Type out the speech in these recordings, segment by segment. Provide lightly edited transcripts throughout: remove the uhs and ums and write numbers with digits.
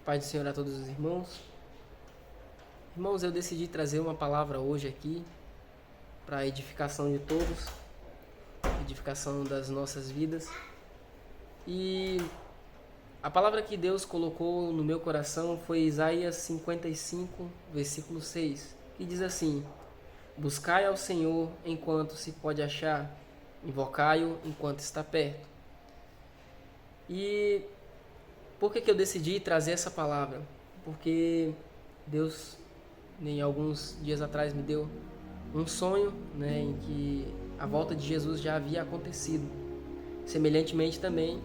Pai do Senhor a todos os irmãos. Irmãos, eu decidi trazer uma palavra hoje aqui para a edificação de todos, edificação das nossas vidas. E a palavra que Deus colocou no meu coração foi Isaías 55, versículo 6, que diz assim: Buscai ao Senhor enquanto se pode achar, invocai-o enquanto está perto. E por que eu decidi trazer essa palavra? Porque Deus, em alguns dias atrás, me deu um sonho, em que a volta de Jesus já havia acontecido. Semelhantemente também,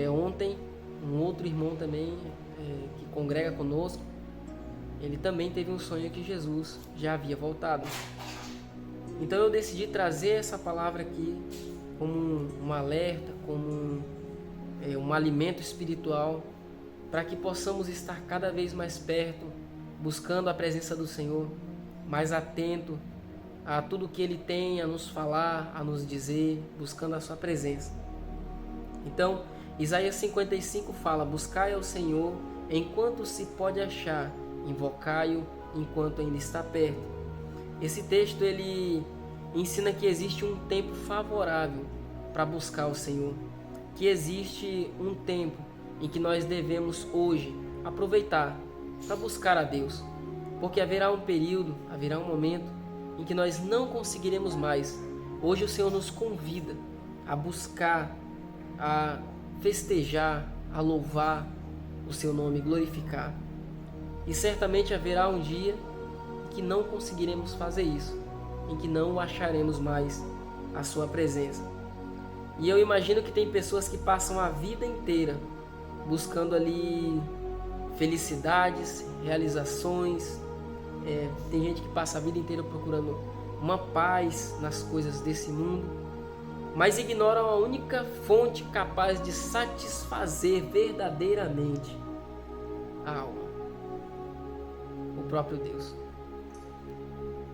ontem, um outro irmão também, que congrega conosco, ele também teve um sonho que Jesus já havia voltado. Então eu decidi trazer essa palavra aqui como um alerta, como um alimento espiritual, para que possamos estar cada vez mais perto, buscando a presença do Senhor, mais atento a tudo que Ele tem a nos falar, a nos dizer, buscando a sua presença. Então, Isaías 55 fala: buscai ao Senhor enquanto se pode achar, invocai-o enquanto ainda está perto. Esse texto ele ensina que existe um tempo favorável para buscar o Senhor, que existe um tempo em que nós devemos hoje aproveitar para buscar a Deus, porque haverá um período, haverá um momento em que nós não conseguiremos mais. Hoje o Senhor nos convida a buscar, a festejar, a louvar o seu nome, glorificar. E certamente haverá um dia em que não conseguiremos fazer isso, em que não acharemos mais a sua presença. E eu imagino que tem pessoas que passam a vida inteira buscando ali felicidades, realizações. Tem gente que passa a vida inteira procurando uma paz nas coisas desse mundo, mas ignoram a única fonte capaz de satisfazer verdadeiramente a alma: o próprio Deus.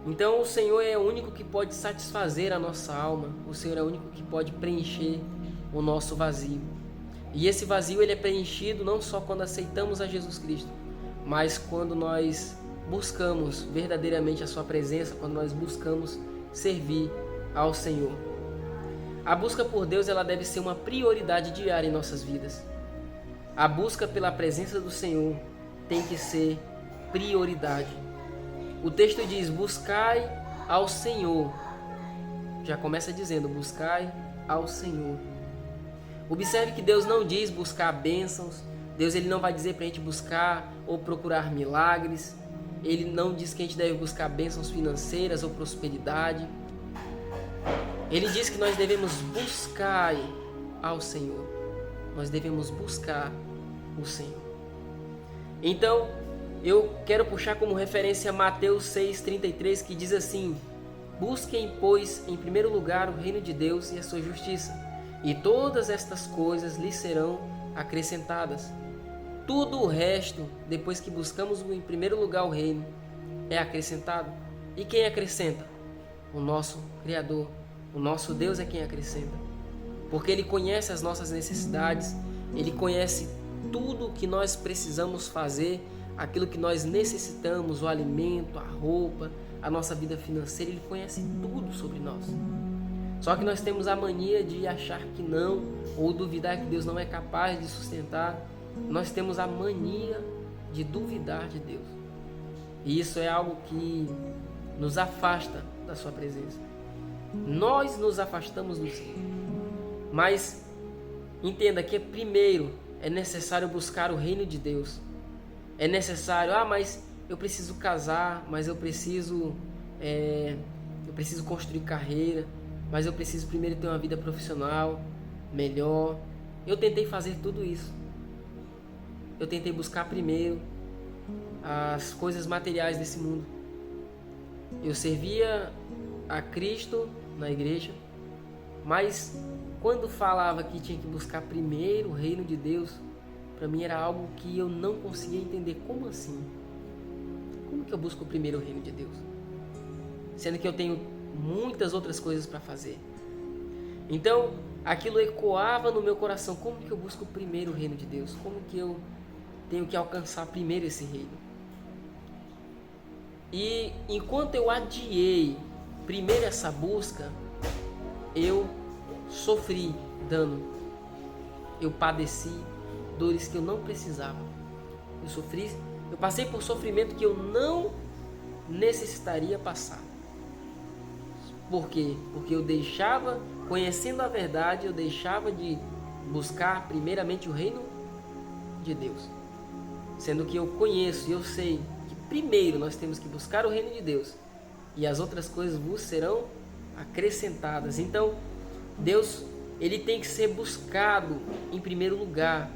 Então o Senhor é o único que pode satisfazer a nossa alma, o Senhor é o único que pode preencher o nosso vazio. E esse vazio ele é preenchido não só quando aceitamos a Jesus Cristo, mas quando nós buscamos verdadeiramente a sua presença, quando nós buscamos servir ao Senhor. A busca por Deus ela deve ser uma prioridade diária em nossas vidas. A busca pela presença do Senhor tem que ser prioridade. O texto diz: buscai ao Senhor. Já começa dizendo: buscai ao Senhor. Observe que Deus não diz buscar bênçãos. Deus ele não vai dizer para a gente buscar ou procurar milagres. Ele não diz que a gente deve buscar bênçãos financeiras ou prosperidade. Ele diz que nós devemos buscar ao Senhor. Nós devemos buscar o Senhor. Então, eu quero puxar como referência Mateus 6,33, que diz assim: busquem, pois, em primeiro lugar o reino de Deus e a sua justiça, e todas estas coisas lhes serão acrescentadas. Tudo o resto, depois que buscamos em primeiro lugar o reino, é acrescentado. E quem acrescenta? O nosso Criador. O nosso Deus é quem acrescenta. Porque Ele conhece as nossas necessidades, Ele conhece tudo o que nós precisamos fazer, aquilo que nós necessitamos, o alimento, a roupa, a nossa vida financeira. Ele conhece tudo sobre nós. Só que nós temos a mania de achar que não, ou duvidar que Deus não é capaz de sustentar. Nós temos a mania de duvidar de Deus. E isso é algo que nos afasta da sua presença. Nós nos afastamos do Senhor. Mas entenda que primeiro é necessário buscar o reino de Deus. É necessário, mas eu preciso casar, mas eu preciso construir carreira, mas eu preciso primeiro ter uma vida profissional melhor. Eu tentei fazer tudo isso. Eu tentei buscar primeiro as coisas materiais desse mundo. Eu servia a Cristo na igreja, mas quando falava que tinha que buscar primeiro o reino de Deus, para mim era algo que eu não conseguia entender. Como assim? Como que eu busco primeiro o reino de Deus? Sendo que eu tenho muitas outras coisas para fazer. Então, aquilo ecoava no meu coração. Como que eu busco primeiro o reino de Deus? Como que eu tenho que alcançar primeiro esse reino. E enquanto eu adiei primeiro essa busca, eu sofri dano, eu padeci dores que eu não precisava, eu passei por sofrimento que eu não necessitaria passar. Por quê? Porque eu deixava, conhecendo a verdade, eu deixava de buscar primeiramente o reino de Deus, sendo que eu conheço e eu sei que primeiro nós temos que buscar o reino de Deus e as outras coisas vos serão acrescentadas. Então Deus, ele tem que ser buscado em primeiro lugar.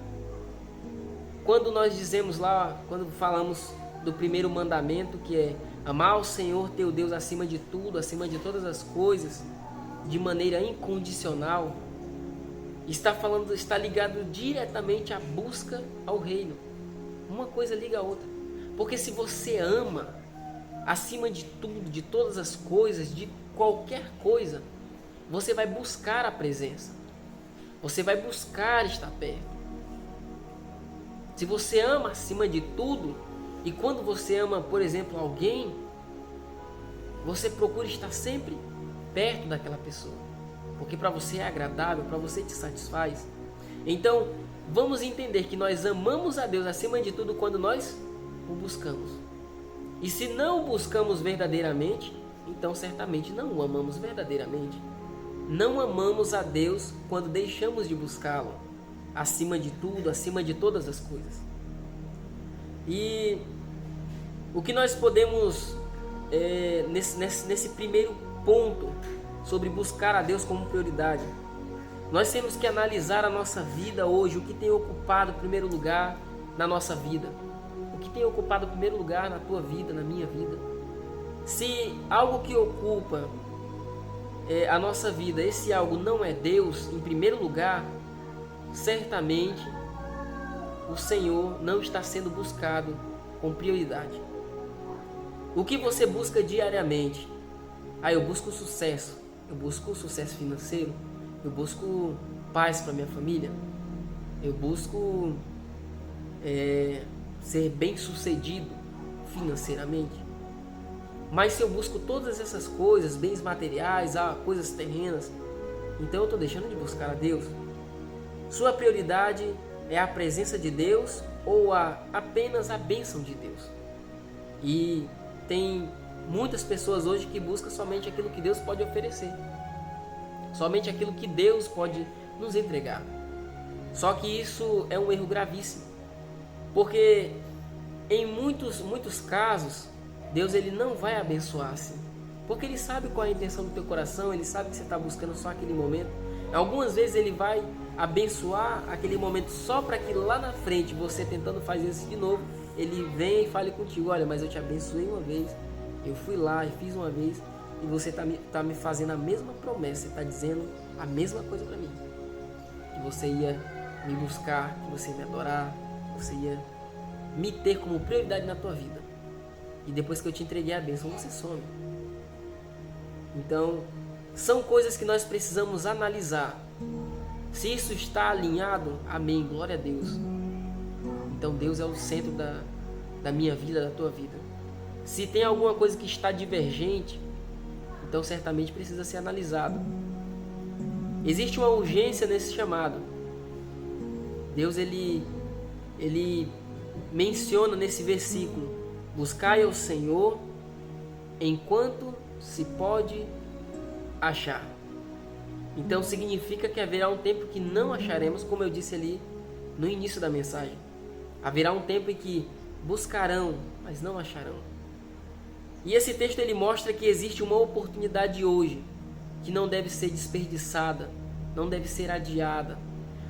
Quando nós dizemos lá, quando falamos do primeiro mandamento, que é amar o Senhor teu Deus acima de tudo, acima de todas as coisas, de maneira incondicional, está ligado diretamente à busca ao reino. Uma coisa liga a outra. Porque se você ama acima de tudo, de todas as coisas, de qualquer coisa, você vai buscar a presença. Você vai buscar estar perto. Se você ama acima de tudo, e quando você ama, por exemplo, alguém, você procura estar sempre perto daquela pessoa, porque para você é agradável, para você te satisfaz. Então, vamos entender que nós amamos a Deus acima de tudo quando nós o buscamos. E se não o buscamos verdadeiramente, então certamente não o amamos verdadeiramente. Não amamos a Deus quando deixamos de buscá-lo acima de tudo, acima de todas as coisas. E o que nós podemos, nesse primeiro ponto, sobre buscar a Deus como prioridade, nós temos que analisar a nossa vida hoje, o que tem ocupado o primeiro lugar na nossa vida, o que tem ocupado o primeiro lugar na tua vida, na minha vida. Se algo que ocupa a nossa vida, esse algo não é Deus em primeiro lugar, certamente o Senhor não está sendo buscado com prioridade. O que você busca diariamente? Eu busco sucesso, eu busco sucesso financeiro, eu busco paz para minha família, eu busco ser bem sucedido financeiramente. Mas se eu busco todas essas coisas, bens materiais, coisas terrenas, então eu estou deixando de buscar a Deus. Sua prioridade é a presença de Deus ou apenas a bênção de Deus? E tem muitas pessoas hoje que buscam somente aquilo que Deus pode oferecer, somente aquilo que Deus pode nos entregar. Só que isso é um erro gravíssimo, porque em muitos casos Deus ele não vai abençoar assim, porque Ele sabe qual é a intenção do teu coração, Ele sabe que você está buscando só aquele momento. Algumas vezes Ele vai abençoar aquele momento só para que lá na frente, você tentando fazer isso de novo, Ele venha e fale contigo: olha, mas eu te abençoei uma vez, eu fui lá e fiz uma vez, e você está me fazendo a mesma promessa, você está dizendo a mesma coisa para mim, que você ia me buscar, que você ia me adorar, que você ia me ter como prioridade na tua vida, e depois que eu te entreguei a bênção, você some. Então, são coisas que nós precisamos analisar. Se isso está alinhado, amém, glória a Deus. Então Deus é o centro da minha vida, da tua vida. Se tem alguma coisa que está divergente, então certamente precisa ser analisado. Existe uma urgência nesse chamado. Deus ele menciona nesse versículo: buscai ao Senhor enquanto se pode achar. Então significa que haverá um tempo que não acharemos, como eu disse ali no início da mensagem. Haverá um tempo em que buscarão, mas não acharão. E esse texto ele mostra que existe uma oportunidade hoje que não deve ser desperdiçada, não deve ser adiada.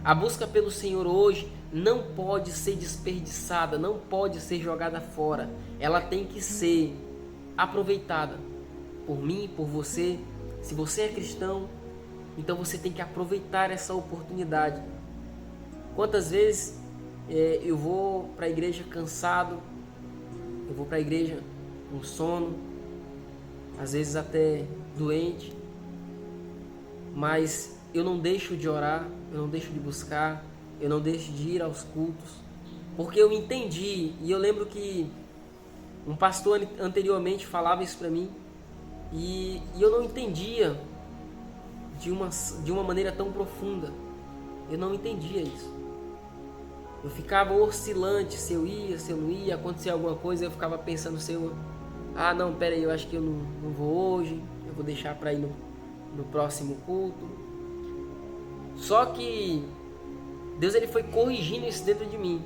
A busca pelo Senhor hoje não pode ser desperdiçada, não pode ser jogada fora. Ela tem que ser aproveitada por mim, por você. Se você é cristão, então você tem que aproveitar essa oportunidade. Quantas vezes eu vou para a igreja cansado, eu vou para a igreja com sono, às vezes até doente, mas eu não deixo de orar, eu não deixo de buscar, eu não deixo de ir aos cultos, Porque eu entendi, e eu lembro que um pastor anteriormente falava isso para mim, e eu não entendia de uma maneira tão profunda. Eu não entendia isso. Eu ficava oscilante, se eu ia, se eu não ia, acontecia alguma coisa, eu ficava pensando se eu... Ah, não, pera aí, eu acho que eu não vou hoje, eu vou deixar para ir no próximo culto. Só que Deus ele foi corrigindo isso dentro de mim.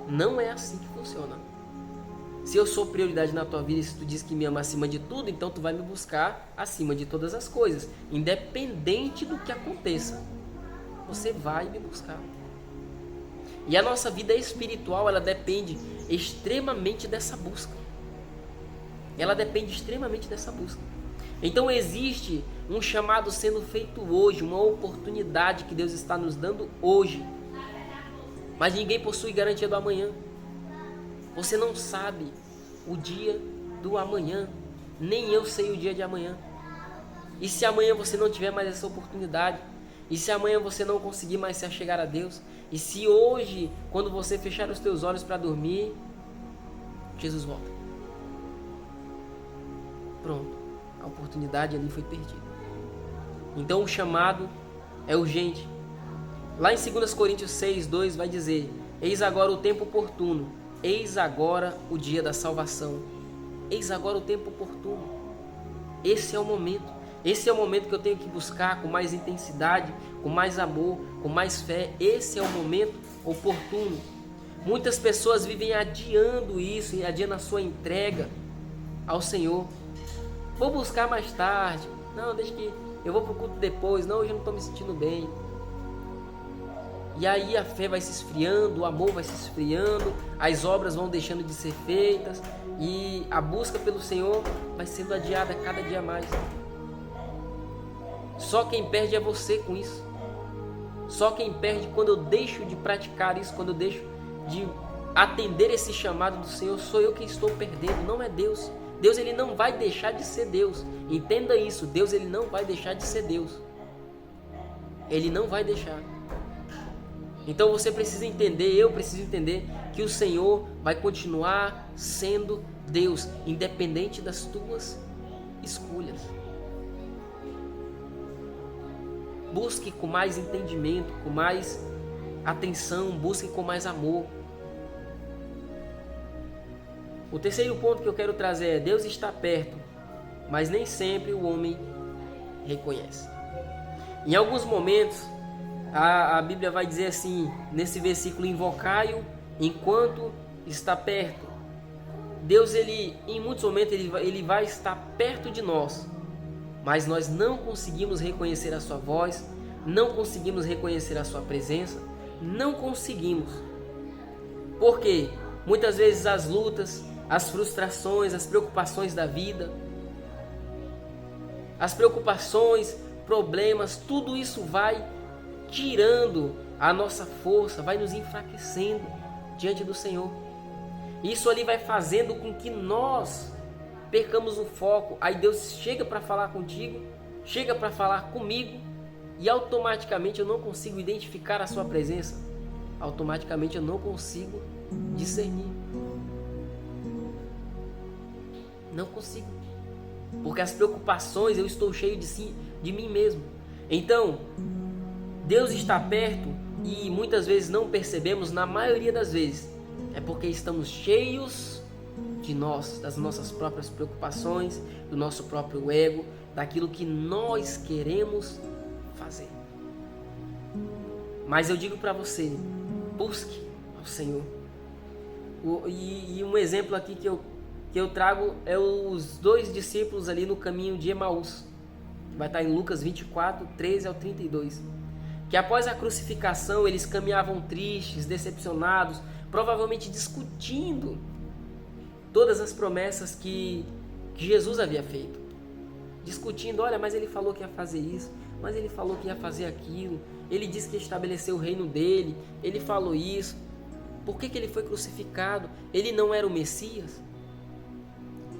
Não é assim que funciona. Se eu sou prioridade na tua vida e se tu diz que me ama acima de tudo, então tu vai me buscar acima de todas as coisas. Independente do que aconteça, você vai me buscar. E a nossa vida espiritual, ela depende extremamente dessa busca. Ela depende extremamente dessa busca. Então existe um chamado sendo feito hoje, uma oportunidade que Deus está nos dando hoje. Mas ninguém possui garantia do amanhã. Você não sabe o dia do amanhã. Nem eu sei o dia de amanhã. E se amanhã você não tiver mais essa oportunidade? E se amanhã você não conseguir mais se achegar a Deus? E se hoje, quando você fechar os teus olhos para dormir, Jesus volta? Pronto, a oportunidade ali foi perdida. Então o chamado é urgente. Lá em 2 Coríntios 6:2 vai dizer: eis agora o tempo oportuno, eis agora o dia da salvação. Eis agora o tempo oportuno. Esse é o momento. Esse é o momento que eu tenho que buscar com mais intensidade, com mais amor, com mais fé. Esse é o momento oportuno. Muitas pessoas vivem adiando isso, adiando a sua entrega ao Senhor. Vou buscar mais tarde. Não, deixa que eu vou para o culto depois. Não, hoje eu não estou me sentindo bem. E aí a fé vai se esfriando, o amor vai se esfriando, as obras vão deixando de ser feitas e a busca pelo Senhor vai sendo adiada cada dia mais. Só quem perde é você com isso. Só quem perde quando eu deixo de praticar isso, quando eu deixo de atender esse chamado do Senhor, sou eu que estou perdendo, não é Deus. Deus ele não vai deixar de ser Deus. Entenda isso, Deus ele não vai deixar de ser Deus. Ele não vai deixar. Então você precisa entender, eu preciso entender que o Senhor vai continuar sendo Deus, independente das tuas escolhas. Busque com mais entendimento, com mais atenção, busque com mais amor. O terceiro ponto que eu quero trazer é: Deus está perto, mas nem sempre o homem reconhece. Em alguns momentos, a Bíblia vai dizer assim, nesse versículo: invocai-o enquanto está perto. Deus, em muitos momentos, ele vai estar perto de nós, mas nós não conseguimos reconhecer a sua voz, não conseguimos reconhecer a sua presença, não conseguimos. Por quê? Muitas vezes as lutas, as frustrações, as preocupações da vida, as preocupações, problemas, tudo isso vai tirando a nossa força, vai nos enfraquecendo diante do Senhor. Isso ali vai fazendo com que nós percamos o foco. Aí Deus chega para falar contigo, chega para falar comigo, e automaticamente eu não consigo identificar a sua presença. Automaticamente eu não consigo discernir. Não consigo. Porque as preocupações, eu estou cheio de mim mesmo. Então, Deus está perto e muitas vezes não percebemos, na maioria das vezes. É porque estamos cheios de nós, das nossas próprias preocupações, do nosso próprio ego, daquilo que nós queremos fazer. Mas eu digo para você, busque ao Senhor. E um exemplo aqui que eu trago é os 2 discípulos ali no caminho de Emaús. Vai estar em Lucas 24, 13 ao 32. Que após a crucificação eles caminhavam tristes, decepcionados, provavelmente discutindo todas as promessas que Jesus havia feito. Discutindo, olha, mas ele falou que ia fazer isso, mas ele falou que ia fazer aquilo, ele disse que ia estabelecer o reino dele, ele falou isso. Por que ele foi crucificado? Ele não era o Messias?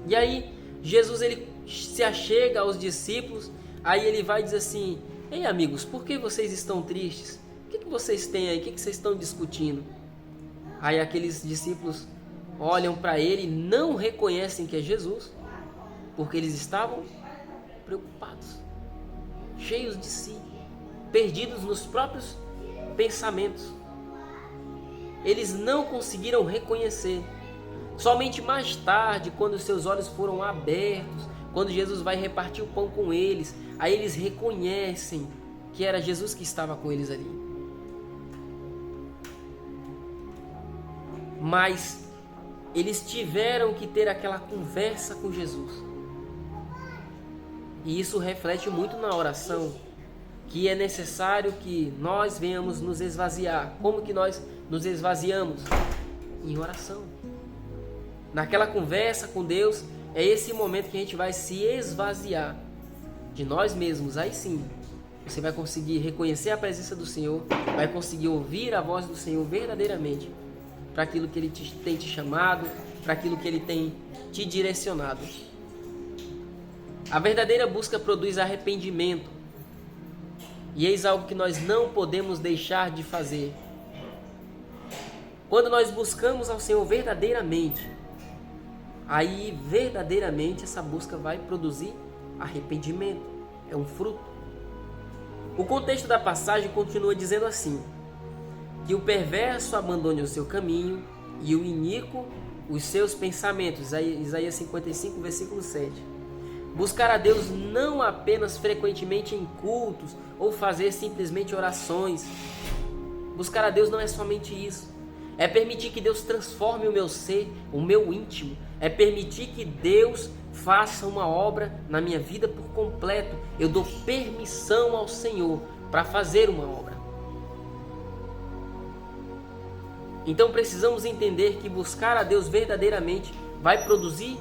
E aí Jesus ele se achega aos discípulos, aí ele vai dizer assim: ei amigos, por que vocês estão tristes? O que vocês têm aí? O que vocês estão discutindo? Aí aqueles discípulos olham para ele e não reconhecem que é Jesus, porque eles estavam preocupados, cheios de si, perdidos nos próprios pensamentos. Eles não conseguiram reconhecer. Somente mais tarde, quando seus olhos foram abertos, quando Jesus vai repartir o pão com eles, aí eles reconhecem que era Jesus que estava com eles ali. Mas eles tiveram que ter aquela conversa com Jesus. E isso reflete muito na oração, que é necessário que nós venhamos nos esvaziar. Como que nós nos esvaziamos? Em oração. Naquela conversa com Deus, é esse momento que a gente vai se esvaziar de nós mesmos. Aí sim, você vai conseguir reconhecer a presença do Senhor, vai conseguir ouvir a voz do Senhor verdadeiramente, para aquilo que Ele tem te chamado, para aquilo que Ele tem te direcionado. A verdadeira busca produz arrependimento. E eis algo que nós não podemos deixar de fazer. Quando nós buscamos ao Senhor verdadeiramente, aí verdadeiramente essa busca vai produzir arrependimento. É um fruto. O contexto da passagem continua dizendo assim: que o perverso abandone o seu caminho e o iníquo os seus pensamentos. Isaías 55, versículo 7. Buscar a Deus não apenas frequentemente em cultos ou fazer simplesmente orações. Buscar a Deus não é somente isso. É permitir que Deus transforme o meu ser, o meu íntimo. É permitir que Deus faça uma obra na minha vida por completo. Eu dou permissão ao Senhor para fazer uma obra. Então precisamos entender que buscar a Deus verdadeiramente vai produzir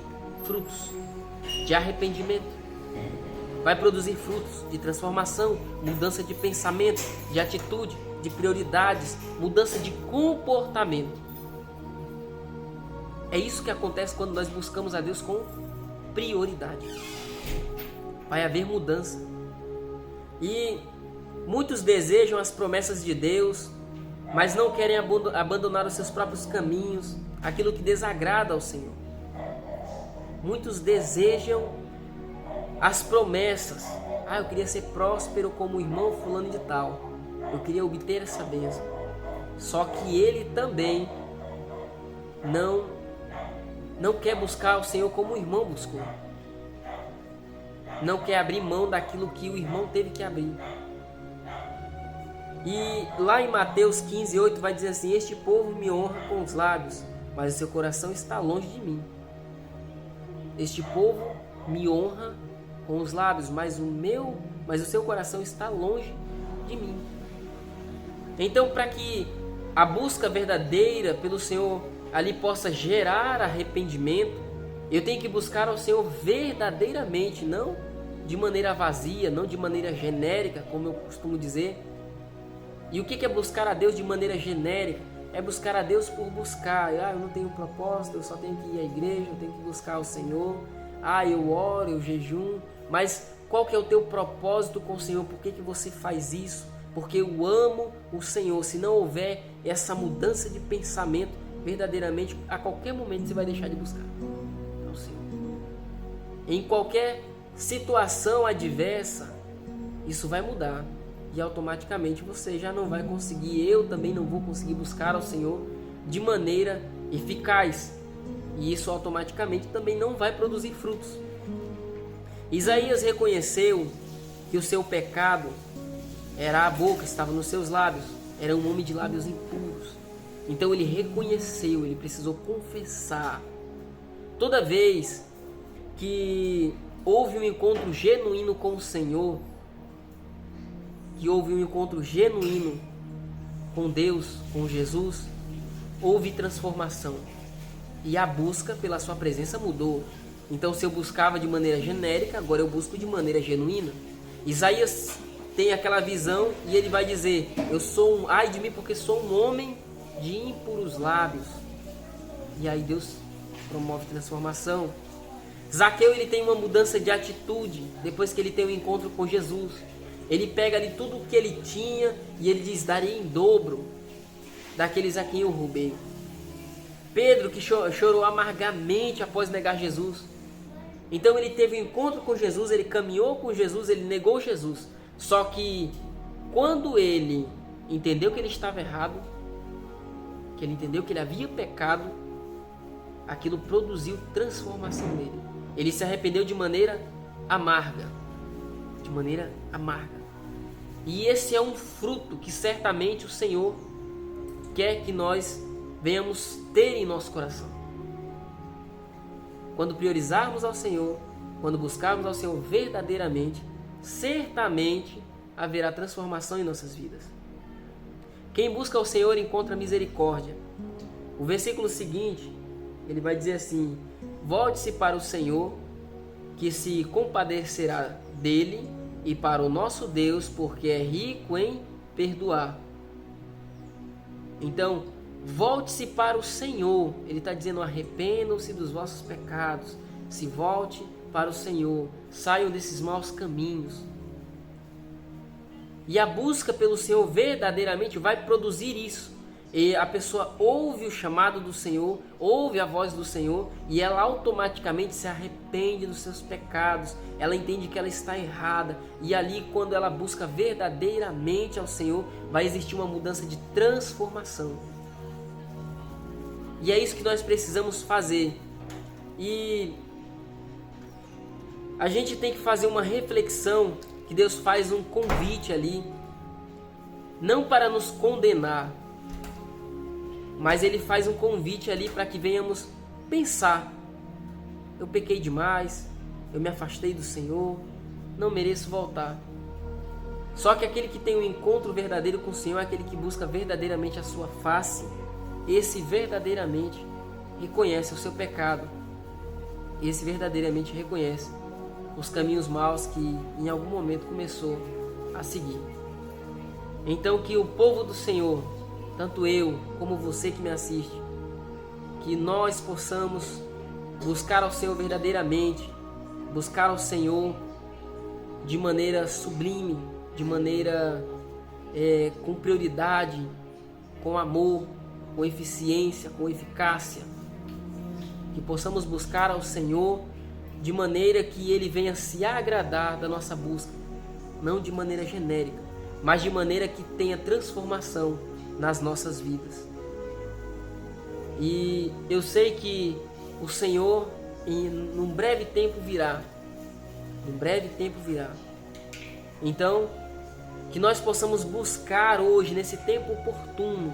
frutos de arrependimento, vai produzir frutos de transformação, mudança de pensamento, de atitude, de prioridades, mudança de comportamento. É isso que acontece quando nós buscamos a Deus com prioridade. Vai haver mudança. E muitos desejam as promessas de Deus, mas não querem abandonar os seus próprios caminhos, aquilo que desagrada ao Senhor. Muitos desejam as promessas. Eu queria ser próspero como o irmão fulano de tal. Eu queria obter essa bênção. Só que ele também não quer buscar o Senhor como o irmão buscou. Não quer abrir mão daquilo que o irmão teve que abrir. E lá em Mateus 15, 8 vai dizer assim: este povo me honra com os lábios, mas o seu coração está longe de mim. Este povo me honra com os lábios, mas o seu coração está longe de mim. Então, para que a busca verdadeira pelo Senhor ali possa gerar arrependimento, eu tenho que buscar ao Senhor verdadeiramente, não de maneira vazia, não de maneira genérica, como eu costumo dizer. E o que é buscar a Deus de maneira genérica? É buscar a Deus por buscar. Eu não tenho propósito, eu só tenho que ir à igreja, eu tenho que buscar o Senhor. Eu oro, eu jejum. Mas qual que é o teu propósito com o Senhor? Por que você faz isso? Porque eu amo o Senhor. Se não houver essa mudança de pensamento, verdadeiramente, a qualquer momento você vai deixar de buscar ao Senhor. Em qualquer situação adversa, isso vai mudar. E automaticamente você já não vai conseguir, eu também não vou conseguir buscar ao Senhor de maneira eficaz. E isso automaticamente também não vai produzir frutos. Isaías reconheceu que o seu pecado era a boca, estava nos seus lábios. Era um homem de lábios impuros. Então ele reconheceu, ele precisou confessar. Toda vez que houve um encontro genuíno com o Senhor, que houve um encontro genuíno com Deus, com Jesus, houve transformação. E a busca pela sua presença mudou. Então, se eu buscava de maneira genérica, agora eu busco de maneira genuína. Isaías tem aquela visão e ele vai dizer: ai de mim, porque sou um homem de impuros lábios. E aí Deus promove transformação. Zaqueu, ele tem uma mudança de atitude depois que ele tem um encontro com Jesus. Ele pega ali tudo o que ele tinha e ele diz: darei em dobro daqueles a quem eu roubei. Pedro, que chorou amargamente após negar Jesus. Então ele teve um encontro com Jesus, ele caminhou com Jesus, ele negou Jesus. Só que quando ele entendeu que ele estava errado, que ele entendeu que ele havia pecado, aquilo produziu transformação nele. Ele se arrependeu de maneira amarga. De maneira amarga. E esse é um fruto que certamente o Senhor quer que nós venhamos ter em nosso coração. Quando priorizarmos ao Senhor, quando buscarmos ao Senhor verdadeiramente, certamente haverá transformação em nossas vidas. Quem busca ao Senhor encontra misericórdia. O versículo seguinte, ele vai dizer assim: volte-se para o Senhor, que se compadecerá dele, e para o nosso Deus, porque é rico em perdoar. Então, volte-se para o Senhor. Ele está dizendo: arrependam-se dos vossos pecados. Se volte para o Senhor. Saiam desses maus caminhos. E a busca pelo Senhor verdadeiramente vai produzir isso. E a pessoa ouve o chamado do Senhor, ouve a voz do Senhor, e ela automaticamente se arrepende dos seus pecados. Ela entende que ela está errada. E ali, quando ela busca verdadeiramente ao Senhor, vai existir uma mudança de transformação. E é isso que nós precisamos fazer. E a gente tem que fazer uma reflexão, que Deus faz um convite ali, não para nos condenar, mas Ele faz um convite ali para que venhamos pensar: eu pequei demais, eu me afastei do Senhor, não mereço voltar. Só que aquele que tem um encontro verdadeiro com o Senhor é aquele que busca verdadeiramente a sua face. Esse verdadeiramente reconhece o seu pecado. Esse verdadeiramente reconhece os caminhos maus que em algum momento começou a seguir. Então que o povo do Senhor, tanto eu como você que me assiste, que nós possamos buscar ao Senhor verdadeiramente, buscar ao Senhor de maneira sublime, de maneira com prioridade, com amor, com eficiência, com eficácia. Que possamos buscar ao Senhor de maneira que Ele venha se agradar da nossa busca, não de maneira genérica, mas de maneira que tenha transformação nas nossas vidas. E eu sei que o Senhor num breve tempo virá. Num breve tempo virá. Então, que nós possamos buscar hoje, nesse tempo oportuno,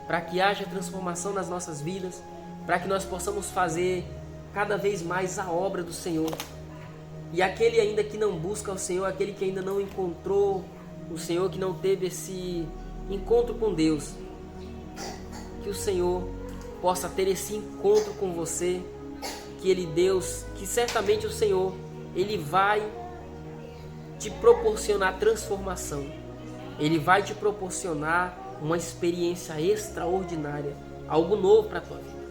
para que haja transformação nas nossas vidas, para que nós possamos fazer cada vez mais a obra do Senhor. E aquele ainda que não busca o Senhor, aquele que ainda não encontrou o Senhor, que não teve esse encontro com Deus, que o Senhor possa ter esse encontro com você, que certamente o Senhor, Ele vai te proporcionar transformação, Ele vai te proporcionar uma experiência extraordinária, algo novo para a tua vida.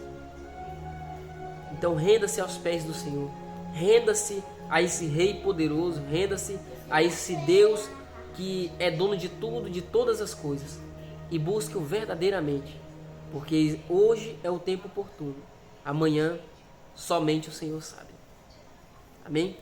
Então renda-se aos pés do Senhor, renda-se a esse Rei poderoso, renda-se a esse Deus que é dono de tudo, de todas as coisas, e busque-o verdadeiramente, porque hoje é o tempo oportuno, amanhã somente o Senhor sabe. Amém?